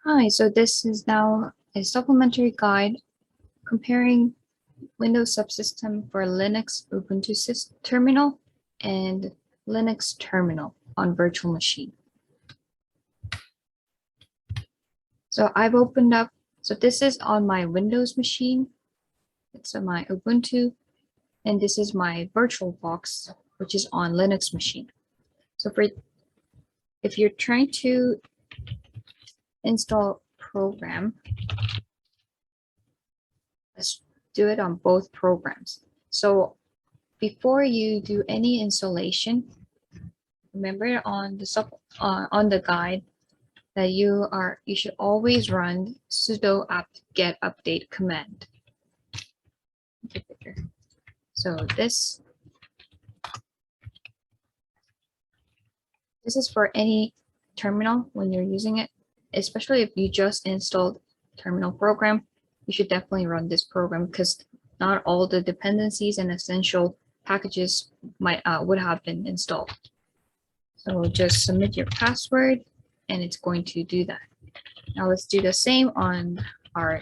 Hi, so this is now a supplementary guide comparing Windows Subsystem for Linux Ubuntu terminal and Linux terminal on virtual machine. So I've opened up, so this is on my Windows machine, it's on my Ubuntu, and this is my virtual box, which is on Linux machine. So if you're trying to install program, let's do it on both programs. So before you do any installation, remember on the guide that you should always run sudo apt-get update command. So this is for any terminal when you're using it, especially if you just installed terminal program. You should definitely run this program because not all the dependencies and essential packages would have been installed. So just submit your password and it's going to do that. Now let's do the same on our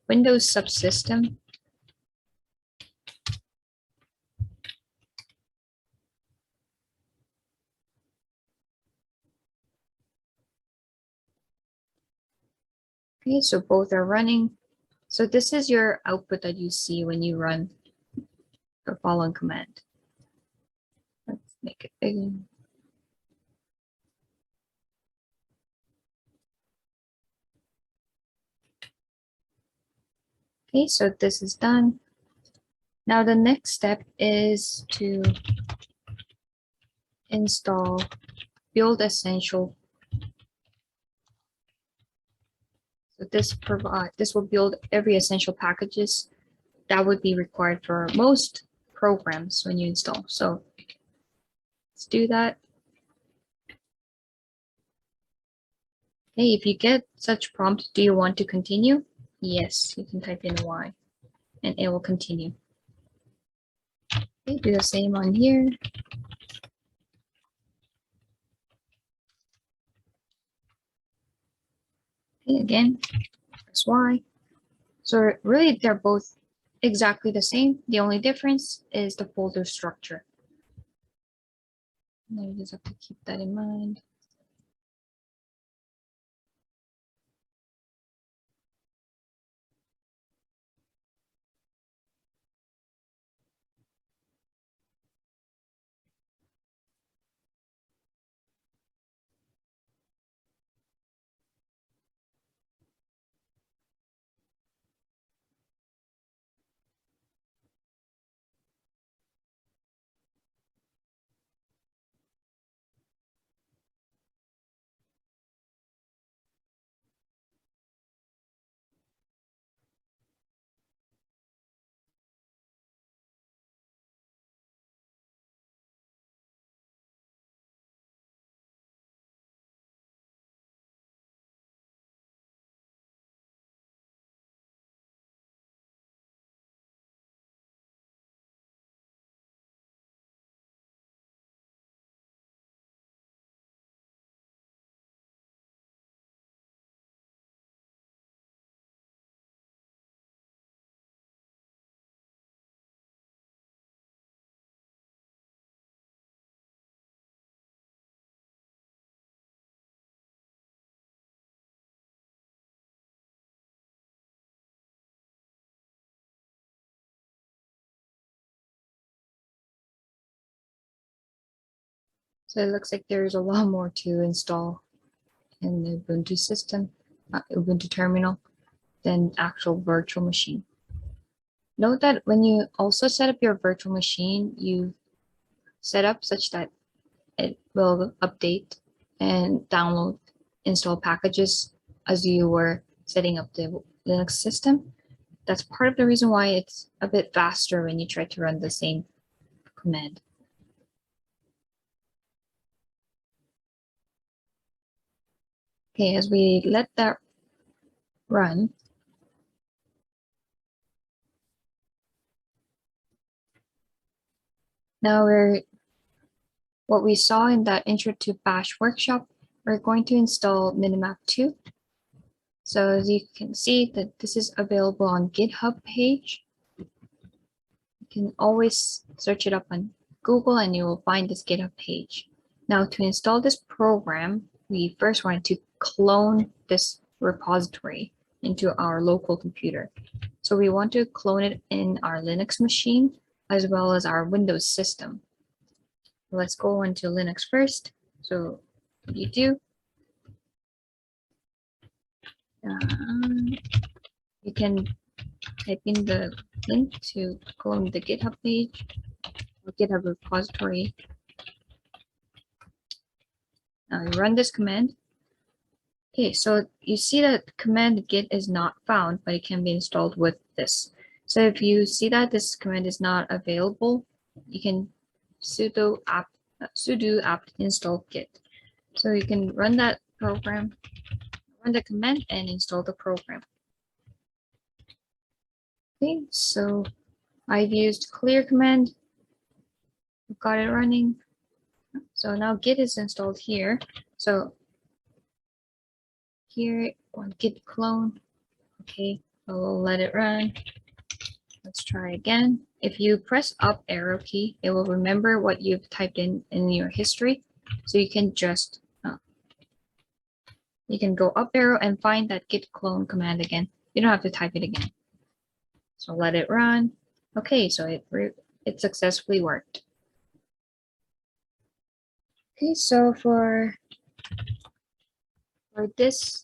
Windows Subsystem. Okay, so both are running. So this is your output that you see when you run the following command. Let's make it big. Okay, so this is done. Now the next step is to install build essential. So this will build every essential packages that would be required for most programs when you install. So let's do that. Okay, if you get such prompt, do you want to continue? Yes, you can type in Y and it will continue. Okay, do the same on here. Okay, again, press Y. So really they're both exactly the same. The only difference is the folder structure. Now you just have to keep that in mind. So it looks like there's a lot more to install in the Ubuntu system, Ubuntu terminal, than actual virtual machine. Note that when you also set up your virtual machine, you set up such that it will update and download install packages as you were setting up the Linux system. That's part of the reason why it's a bit faster when you try to run the same command. Okay, as we let that run, now what we saw in that intro to bash workshop, we're going to install minimap2. So as you can see that this is available on GitHub page. You can always search it up on Google and you will find this GitHub page. Now to install this program, we first want to clone this repository into our local computer. So we want to clone it in our Linux machine as well as our Windows system. Let's go into Linux first. So what do you do? You can type in the link to clone the GitHub page or GitHub repository. Now you run this command. Okay, so you see that command git is not found, but it can be installed with this. So if you see that this command is not available, you can sudo apt install git. So you can run that program, run the command and install the program. Okay, so I've used clear command, got it running. So now git is installed here. So here on git clone, okay, we'll let it run. Let's try again. If you press up arrow key, it will remember what you've typed in your history. So you can just you can go up arrow and find that git clone command again. You don't have to type it again. So let it run. Okay, so it successfully worked. Okay, so for this,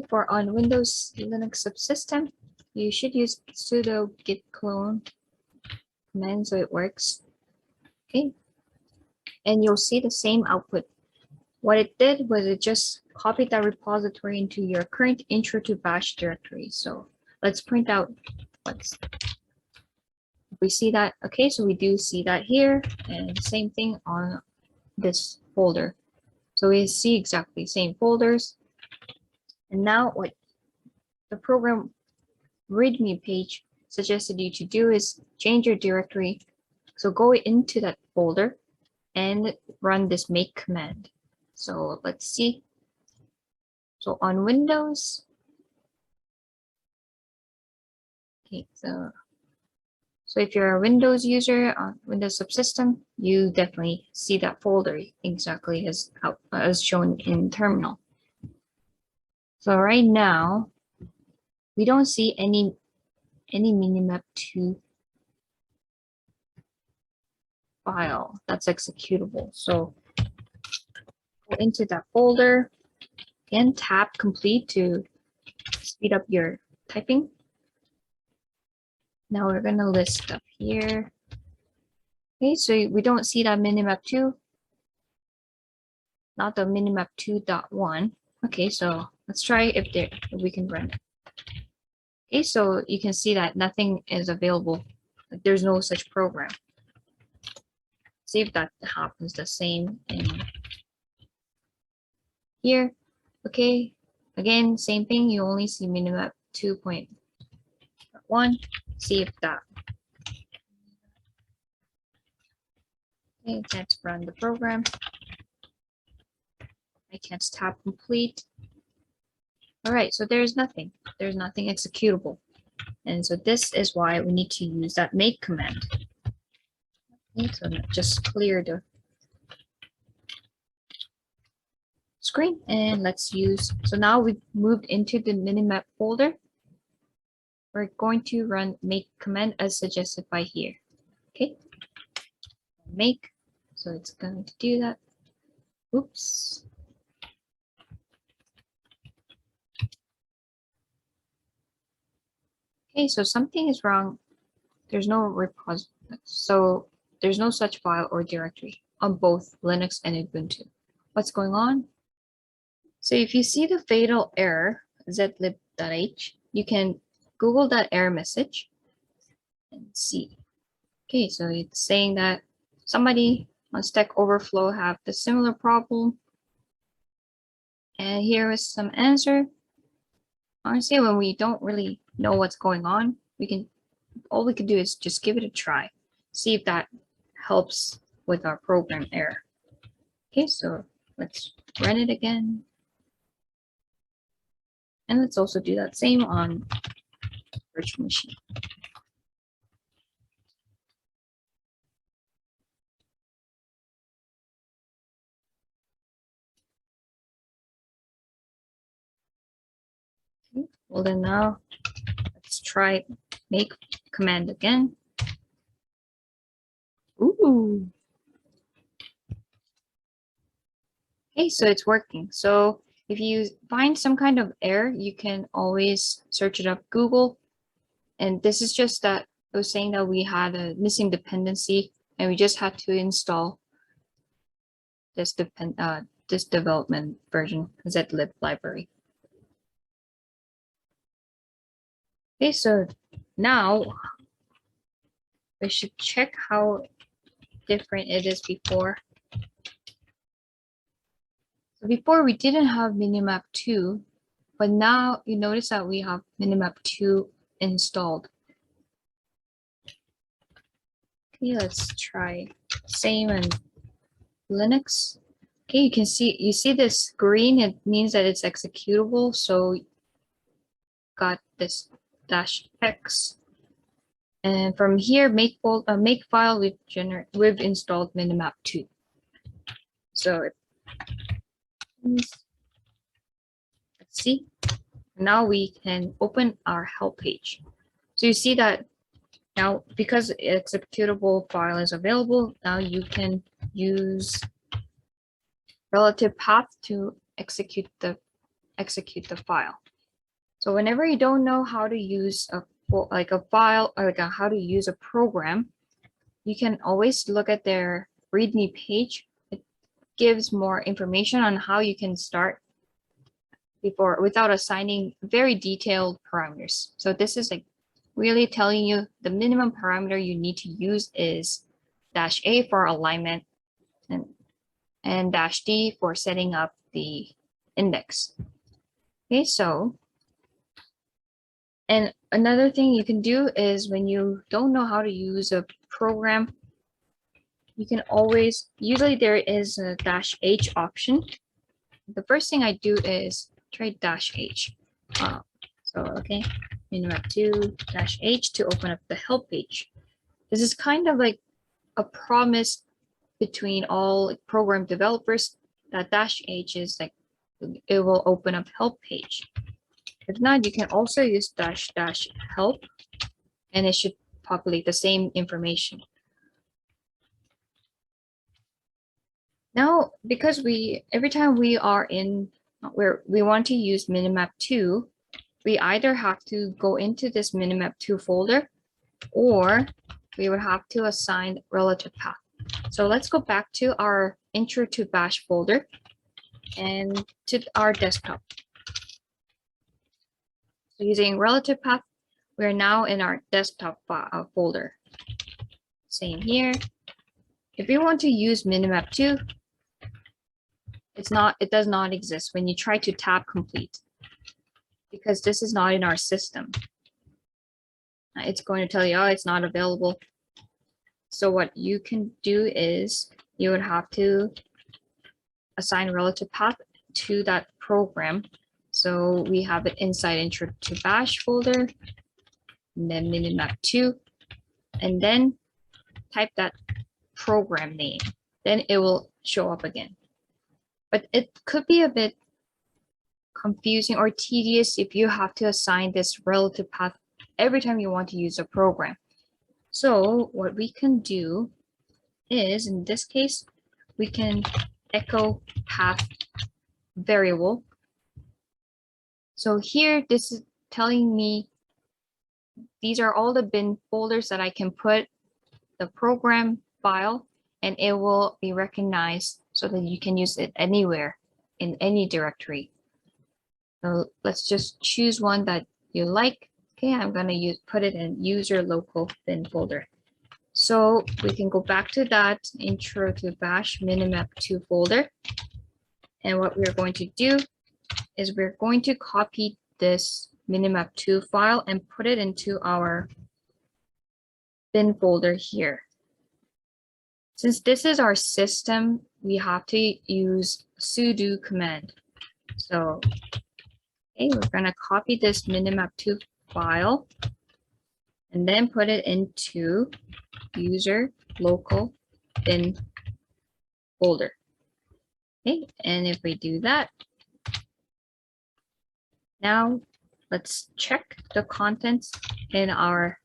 for on Windows Linux Subsystem, you should use sudo git clone command so it works. Okay, and you'll see the same output. What it did was it just copied that repository into your current intro to bash directory. So let's print out what's. We see that, okay, so we do see that here, and same thing on this folder. So we see exactly the same folders. And now what the program README page suggested you to do is change your directory. So go into that folder and run this make command. So let's see. So on Windows, okay, so if you're a Windows user on Windows Subsystem, you definitely see that folder exactly as shown in terminal. So right now, we don't see any minimap2 file that's executable. So go into that folder and tap complete to speed up your typing. Now we're going to list up here. Okay, so we don't see that minimap2, not the minimap2.1. Okay, so let's try if we can run it. Okay, so you can see that nothing is available. Like there's no such program. See if that happens the same in here. Okay, again, same thing. You only see minimap 2.1. See if that. Okay, let's run the program. I can't tap complete. All right, so there's nothing. There's nothing executable. And so this is why we need to use that make command. Okay, so just clear the screen and let's use, so now we've moved into the minimap folder. We're going to run make command as suggested by here. Okay, make, so it's going to do that. Oops. Okay, so something is wrong. There's no repository, so there's no such file or directory on both Linux and Ubuntu. What's going on? So if you see the fatal error, zlib.h, you can Google that error message and see. Okay, so it's saying that somebody on Stack Overflow have the similar problem. And here is some answer. Honestly, when we don't really know what's going on, all we can do is just give it a try. See if that helps with our program error. Okay, so let's run it again. And let's also do that same on virtual machine. Okay. Well, then now let's try make command again. Ooh. Okay, so it's working. So if you find some kind of error, you can always search it up Google. And this is just that it was saying that we had a missing dependency and we just had to install this development version zlib library. Okay, so now we should check how different it is before. So before we didn't have minimap2, but now you notice that we have minimap2 installed. Okay, let's try same in Linux. Okay, you see this green, it means that it's executable. So got this -x. And from here, make file, we've installed minimap2. So let's see. Now we can open our help page. So you see that now because executable file is available, now you can use relative path to execute the file. So whenever you don't know how to use a file or how to use a program, you can always look at their README page. It gives more information on how you can start without assigning very detailed parameters. So this is like really telling you the minimum parameter you need to use is -a for alignment and -d for setting up the index. Okay, so and another thing you can do is when you don't know how to use a program, you can always, usually there is a -h option. The first thing I do is try -h. So, okay, minimap2 -h to open up the help page. This is kind of like a promise between all program developers that -h is like, it will open up help page. If not, you can also use --help and it should populate the same information. Now, because every time we are in where we want to use minimap2, we either have to go into this minimap2 folder or we would have to assign relative path. So let's go back to our intro to bash folder and to our desktop. So using relative path, we're now in our desktop folder. Same here. If you want to use minimap2, it does not exist when you try to tab complete because this is not in our system. It's going to tell you, oh, it's not available. So what you can do is you would have to assign relative path to that program. So we have it inside intro to bash folder, and then minimap2, and then type that program name. Then it will show up again. But it could be a bit confusing or tedious if you have to assign this relative path every time you want to use a program. So what we can do is, in this case, we can echo path variable. So here, this is telling me these are all the bin folders that I can put the program file, and it will be recognized so that you can use it anywhere in any directory. So let's just choose one that you like. Okay, I'm going to put it in user local bin folder. So we can go back to that intro to bash minimap2 folder. And what we're going to do is we're going to copy this minimap2 file and put it into our bin folder here. Since this is our system we have to use sudo command. So, okay, we're going to copy this minimap2 file and then put it into user local bin folder. Okay, and if we do that, now let's check the contents in our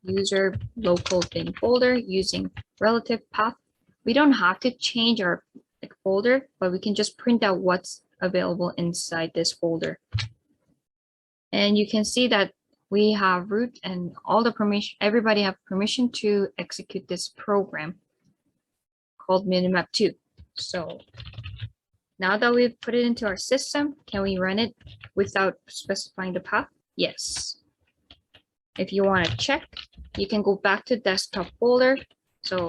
user local bin folder using relative path. We don't have to change our folder, but we can just print out what's available inside this folder. And you can see that we have root and all the permission, everybody have permission to execute this program called minimap2. So now that we've put it into our system, can we run it without specifying the path? Yes. If you want to check, you can go back to desktop folder. So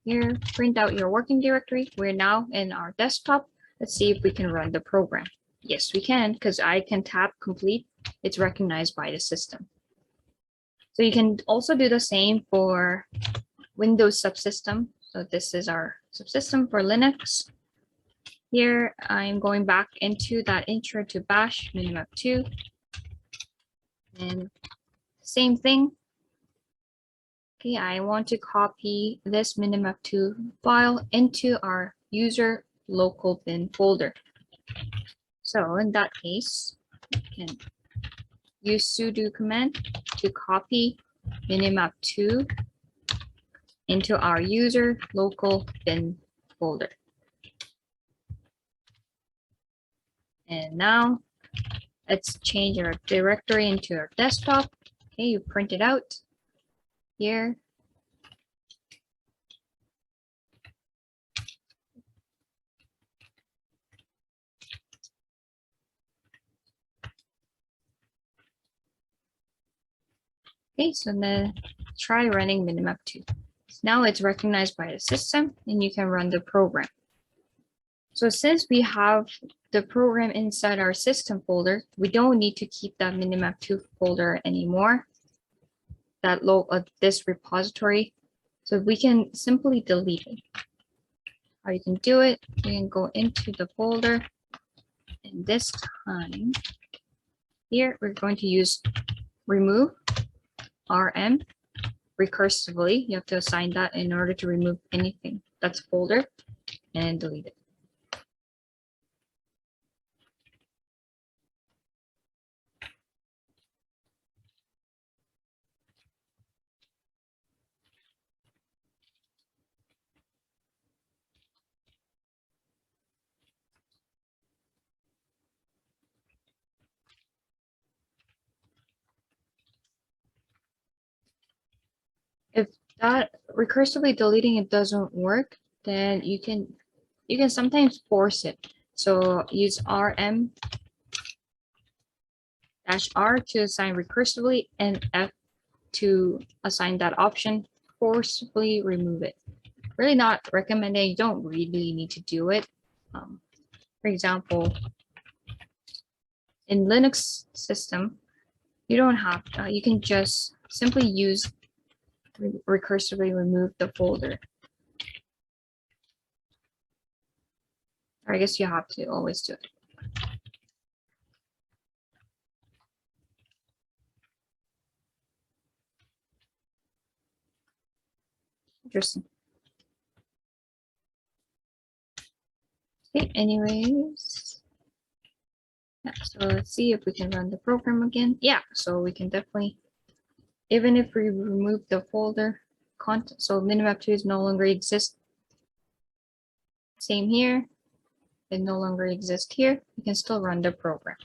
here, print out your working directory. We're now in our desktop. Let's see if we can run the program. Yes, we can, because I can tap complete. It's recognized by the system. So you can also do the same for Windows Subsystem. So this is our subsystem for Linux. Here, I'm going back into that intro to bash minimap2. And same thing. Okay, I want to copy this minimap2 file into our user local bin folder. So in that case, we can use sudo command to copy minimap2 into our user local bin folder. And now let's change our directory into our desktop. Okay, you print it out here. Okay, so then try running minimap2. Now it's recognized by the system and you can run the program. So since we have the program inside our system folder, we don't need to keep that minimap2 folder anymore, this repository. So we can simply delete it. How you can do it, you can go into the folder, and this time here we're going to use remove rm recursively. You have to assign that in order to remove anything that's folder and delete it. If that recursively deleting it doesn't work, then you can sometimes force it. So use rm -r to assign recursively and F to assign that option, forcibly remove it. Really not recommended. You don't really need to do it. For example, in Linux system, you don't have you can just simply use recursively remove the folder. Or I guess you have to always do it. Interesting. Okay, anyways. Yeah, so let's see if we can run the program again. Yeah, so we can definitely, even if we remove the folder content, so minimap2 is no longer exist. Same here. It no longer exists here. We can still run the program.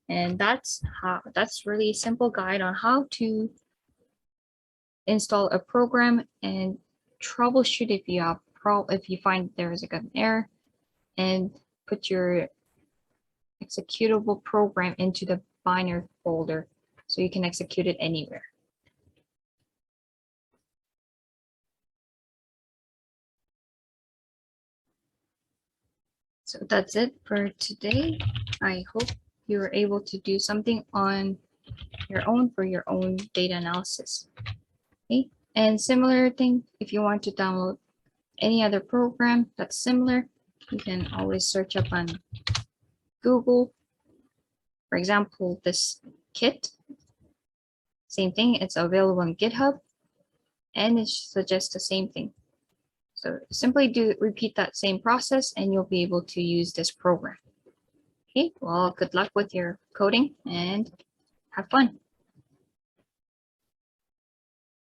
And that's really a simple guide on how to install a program and troubleshoot if you have if you find there is like an error, and put your executable program into the binary folder so you can execute it anywhere. So that's it for today. I hope you were able to do something on your own for your own data analysis. Okay, and similar thing, if you want to download any other program that's similar, you can always search up on Google. For example, this kit, same thing, it's available on GitHub, and it suggests the same thing. So simply repeat that same process and you'll be able to use this program. Okay, well, good luck with your coding and have fun.